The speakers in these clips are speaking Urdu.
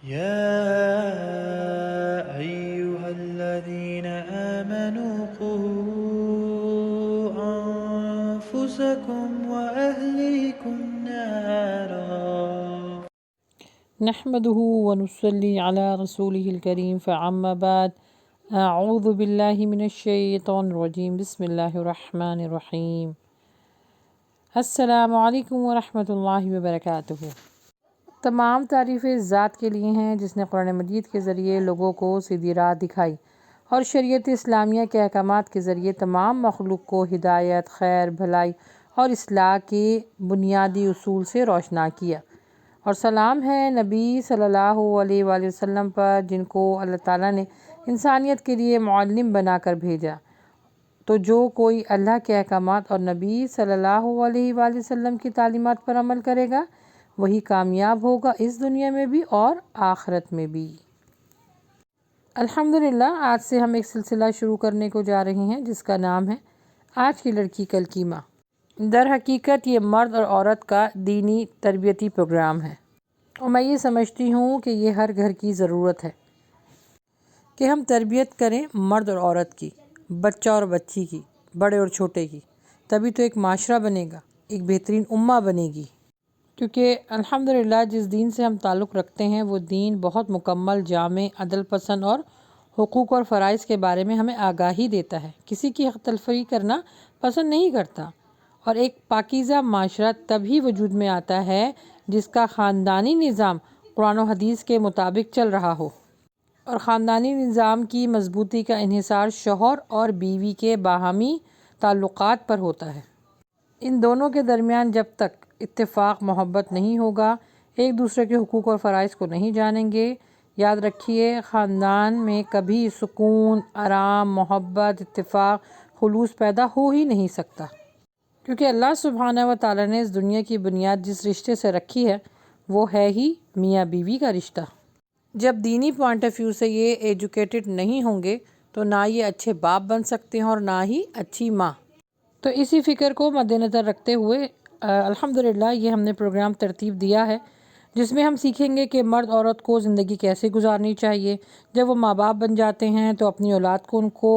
يا أيها الذين آمنوا قوا أنفسكم وأهليكم نارا نحمده ونصلي على رسوله الكريم فعما بعد أعوذ بالله من الشيطان الرجيم بسم الله الرحمن الرحيم السلام علیکم ورحمۃ اللہ وبرکاتہ۔ تمام تعریفیں ذات کے لیے ہیں جس نے قرآن مجید کے ذریعے لوگوں کو سیدھی راہ دکھائی اور شریعت اسلامیہ کے احکامات کے ذریعے تمام مخلوق کو ہدایت، خیر، بھلائی اور اصلاح کے بنیادی اصول سے روشنا کیا۔ اور سلام ہے نبی صلی اللہ علیہ وآلہ وسلم پر جن کو اللہ تعالیٰ نے انسانیت کے لیے معلم بنا کر بھیجا۔ تو جو کوئی اللہ کے احکامات اور نبی صلی اللہ علیہ وآلہ وسلم کی تعلیمات پر عمل کرے گا وہی کامیاب ہوگا، اس دنیا میں بھی اور آخرت میں بھی۔ الحمدللہ، آج سے ہم ایک سلسلہ شروع کرنے کو جا رہے ہیں جس کا نام ہے آج کی لڑکی کل کی ماں۔ در حقیقت یہ مرد اور عورت کا دینی تربیتی پروگرام ہے اور میں یہ سمجھتی ہوں کہ یہ ہر گھر کی ضرورت ہے کہ ہم تربیت کریں مرد اور عورت کی، بچہ اور بچی کی، بڑے اور چھوٹے کی، تبھی تو ایک معاشرہ بنے گا، ایک بہترین امہ بنے گی۔ کیونکہ الحمدللہ جس دین سے ہم تعلق رکھتے ہیں وہ دین بہت مکمل، جامع، عدل پسند اور حقوق اور فرائض کے بارے میں ہمیں آگاہی دیتا ہے، کسی کی حق تلفی کرنا پسند نہیں کرتا۔ اور ایک پاکیزہ معاشرہ تبھی وجود میں آتا ہے جس کا خاندانی نظام قرآن و حدیث کے مطابق چل رہا ہو، اور خاندانی نظام کی مضبوطی کا انحصار شوہر اور بیوی کے باہمی تعلقات پر ہوتا ہے۔ ان دونوں کے درمیان جب تک اتفاق، محبت نہیں ہوگا، ایک دوسرے کے حقوق اور فرائض کو نہیں جانیں گے، یاد رکھیے خاندان میں کبھی سکون، آرام، محبت، اتفاق، خلوص پیدا ہو ہی نہیں سکتا، کیونکہ اللہ سبحانہ و تعالیٰ نے اس دنیا کی بنیاد جس رشتے سے رکھی ہے وہ ہے ہی میاں بیوی کا رشتہ۔ جب دینی پوائنٹ آف ویو سے یہ ایجوکیٹڈ نہیں ہوں گے تو نہ یہ اچھے باپ بن سکتے ہیں اور نہ ہی اچھی ماں۔ تو اسی فکر کو مد نظر رکھتے ہوئے الحمدللہ یہ ہم نے پروگرام ترتیب دیا ہے جس میں ہم سیکھیں گے کہ مرد عورت کو زندگی کیسے گزارنی چاہیے، جب وہ ماں باپ بن جاتے ہیں تو اپنی اولاد کو ان کو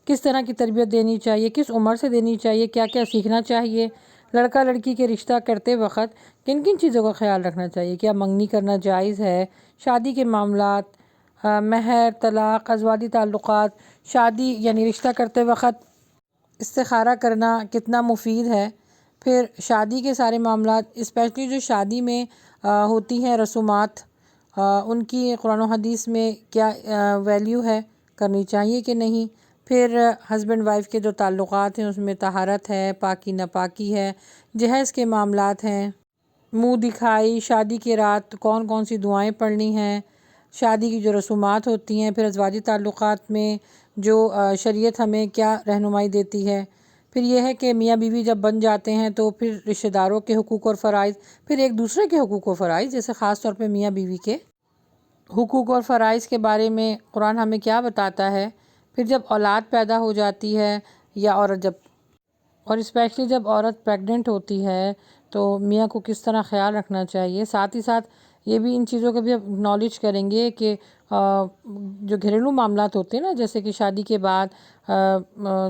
کس طرح کی تربیت دینی چاہیے، کس عمر سے دینی چاہیے، کیا کیا سیکھنا چاہیے، لڑکا لڑکی کے رشتہ کرتے وقت کن کن چیزوں کا خیال رکھنا چاہیے، کیا منگنی کرنا جائز ہے، شادی کے معاملات، مہر، طلاق، ازواجی تعلقات، شادی یعنی رشتہ کرتے وقت استخارہ کرنا کتنا مفید ہے، پھر شادی کے سارے معاملات، اسپیشلی جو شادی میں ہوتی ہیں رسومات، ان کی قرآن و حدیث میں کیا ویلیو ہے، کرنی چاہیے کہ نہیں، پھر ہسبینڈ وائف کے جو تعلقات ہیں اس میں طہارت ہے، پاکی ناپاکی ہے، جہیز کے معاملات ہیں، منہ دکھائی، شادی کی رات کون کون سی دعائیں پڑھنی ہیں، شادی کی جو رسومات ہوتی ہیں، پھر ازواجی تعلقات میں جو شریعت ہمیں کیا رہنمائی دیتی ہے، پھر یہ ہے کہ میاں بیوی جب بن جاتے ہیں تو پھر رشتہ داروں کے حقوق اور فرائض، پھر ایک دوسرے کے حقوق و فرائض، جیسے خاص طور پہ میاں بیوی کے حقوق اور فرائض کے بارے میں قرآن ہمیں کیا بتاتا ہے، پھر جب اولاد پیدا ہو جاتی ہے یا اور اسپیشلی جب عورت پریگننٹ ہوتی ہے تو میاں کو کس طرح خیال رکھنا چاہیے، ساتھ ہی ساتھ یہ بھی ان چیزوں کا بھی نالج کریں گے کہ جو گھریلو معاملات ہوتے ہیں نا، جیسے کہ شادی کے بعد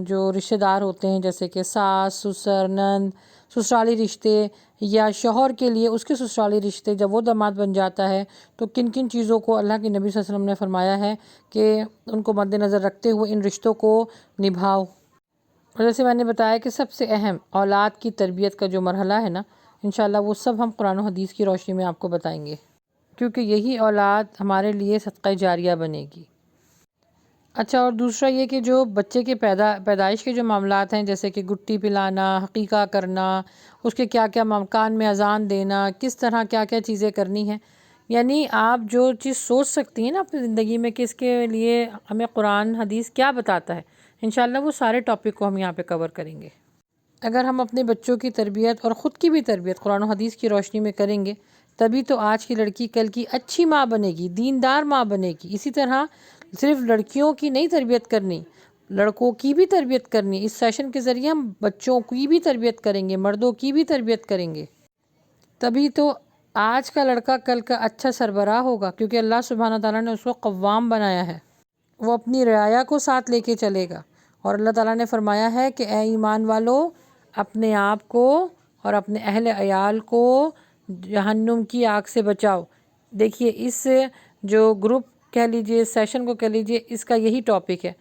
جو رشتہ دار ہوتے ہیں جیسے کہ ساس، سسر، نند، سسرالی رشتے، یا شوہر کے لیے اس کے سسرالی رشتے جب وہ داماد بن جاتا ہے تو کن کن چیزوں کو اللہ کے نبی صلی اللہ علیہ وسلم نے فرمایا ہے کہ ان کو مد نظر رکھتے ہوئے ان رشتوں کو نبھاؤ۔ اور جیسے میں نے بتایا کہ سب سے اہم اولاد کی تربیت کا جو مرحلہ ہے نا، انشاءاللہ وہ سب ہم قرآن و حدیث کی روشنی میں آپ کو بتائیں گے، کیونکہ یہی اولاد ہمارے لیے صدقہ جاریہ بنے گی۔ اچھا، اور دوسرا یہ کہ جو بچے کے پیدائش کے جو معاملات ہیں جیسے کہ گٹی پلانا، حقیقہ کرنا، اس کے کیا کیا کان میں اذان دینا، کس طرح کیا کیا چیزیں کرنی ہیں، یعنی آپ جو چیز سوچ سکتی ہیں نا اپنی زندگی میں کہ اس کے لیے ہمیں قرآن حدیث کیا بتاتا ہے، انشاءاللہ وہ سارے ٹاپک کو ہم یہاں پہ کور کریں گے۔ اگر ہم اپنے بچوں کی تربیت اور خود کی بھی تربیت قرآن و حدیث کی روشنی میں کریں گے تبھی تو آج کی لڑکی کل کی اچھی ماں بنے گی، دیندار ماں بنے گی۔ اسی طرح صرف لڑکیوں کی نہیں تربیت کرنی، لڑکوں کی بھی تربیت کرنی، اس سیشن کے ذریعے ہم بچوں کی بھی تربیت کریں گے، مردوں کی بھی تربیت کریں گے، تبھی تو آج کا لڑکا کل کا اچھا سربراہ ہوگا، کیونکہ اللہ سبحانہ تعالیٰ نے اس کو قوام بنایا ہے، وہ اپنی رعایا کو ساتھ لے کے چلے گا۔ اور اللہ تعالیٰ نے فرمایا ہے کہ اے ایمان والو، اپنے آپ کو اور اپنے اہل عیال کو جہنم کی آگ سے بچاؤ۔ دیکھیے اس جو گروپ کہہ لیجئے، سیشن کو کہہ لیجئے، اس کا یہی ٹاپک ہے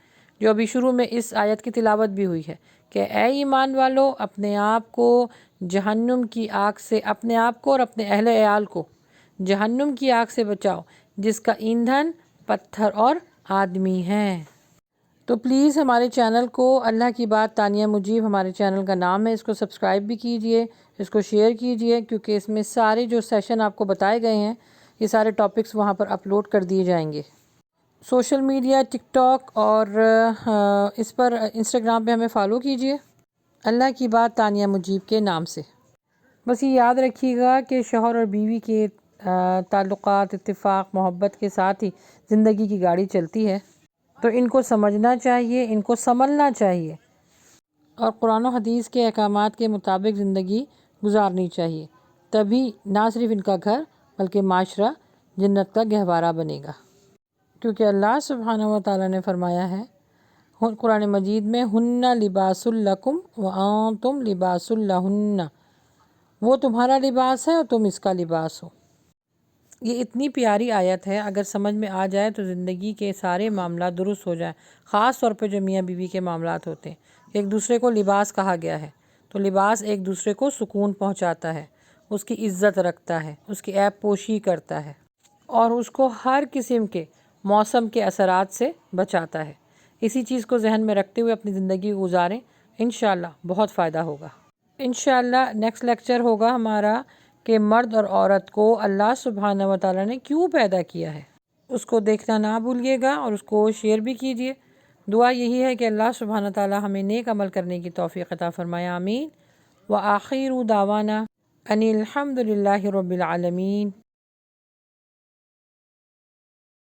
جو ابھی شروع میں اس آیت کی تلاوت بھی ہوئی ہے کہ اے ایمان والو، اپنے آپ کو جہنم کی آگ سے، اپنے آپ کو اور اپنے اہل عیال کو جہنم کی آگ سے بچاؤ، جس کا ایندھن پتھر اور آدمی ہے۔ تو پلیز ہمارے چینل کو، اللہ کی بات تانیہ مجیب ہمارے چینل کا نام ہے، اس کو سبسکرائب بھی کیجئے، اس کو شیئر کیجئے، کیونکہ اس میں سارے جو سیشن آپ کو بتائے گئے ہیں یہ سارے ٹاپکس وہاں پر اپلوڈ کر دیے جائیں گے۔ سوشل میڈیا، ٹک ٹاک اور اس پر انسٹاگرام پہ ہمیں فالو کیجئے، اللہ کی بات تانیہ مجیب کے نام سے۔ بس یہ یاد رکھیے گا کہ شوہر اور بیوی کے تعلقات اتفاق محبت کے ساتھ ہی زندگی کی گاڑی چلتی ہے، تو ان کو سمجھنا چاہیے، ان کو سنبھلنا چاہیے اور قرآن و حدیث کے احکامات کے مطابق زندگی گزارنی چاہیے، تبھی نہ صرف ان کا گھر بلکہ معاشرہ جنت کا گہوارہ بنے گا۔ کیونکہ اللہ سبحانہ و تعالیٰ نے فرمایا ہے قرآن مجید میں، ہن لباس لکم وانتم لباس لہن، وہ تمہارا لباس ہے اور تم اس کا لباس ہو۔ یہ اتنی پیاری آیت ہے، اگر سمجھ میں آ جائے تو زندگی کے سارے معاملات درست ہو جائیں، خاص طور پہ جو میاں بیوی کے معاملات ہوتے ہیں۔ ایک دوسرے کو لباس کہا گیا ہے، تو لباس ایک دوسرے کو سکون پہنچاتا ہے، اس کی عزت رکھتا ہے، اس کی عیب پوشی کرتا ہے اور اس کو ہر قسم کے موسم کے اثرات سے بچاتا ہے۔ اسی چیز کو ذہن میں رکھتے ہوئے اپنی زندگی گزاریں، انشاءاللہ بہت فائدہ ہوگا۔ انشاءاللہ نیکسٹ لیکچر ہوگا ہمارا کہ مرد اور عورت کو اللہ سبحانہ و تعالیٰ نے کیوں پیدا کیا ہے، اس کو دیکھنا نہ بھولیے گا اور اس کو شیئر بھی کیجیے۔ دعا یہی ہے کہ اللہ سبحانہ و تعالیٰ ہمیں نیک عمل کرنے کی توفیق عطا فرمائے، آمین۔ وآخر دعوانا ان الحمد للہ رب العالمین۔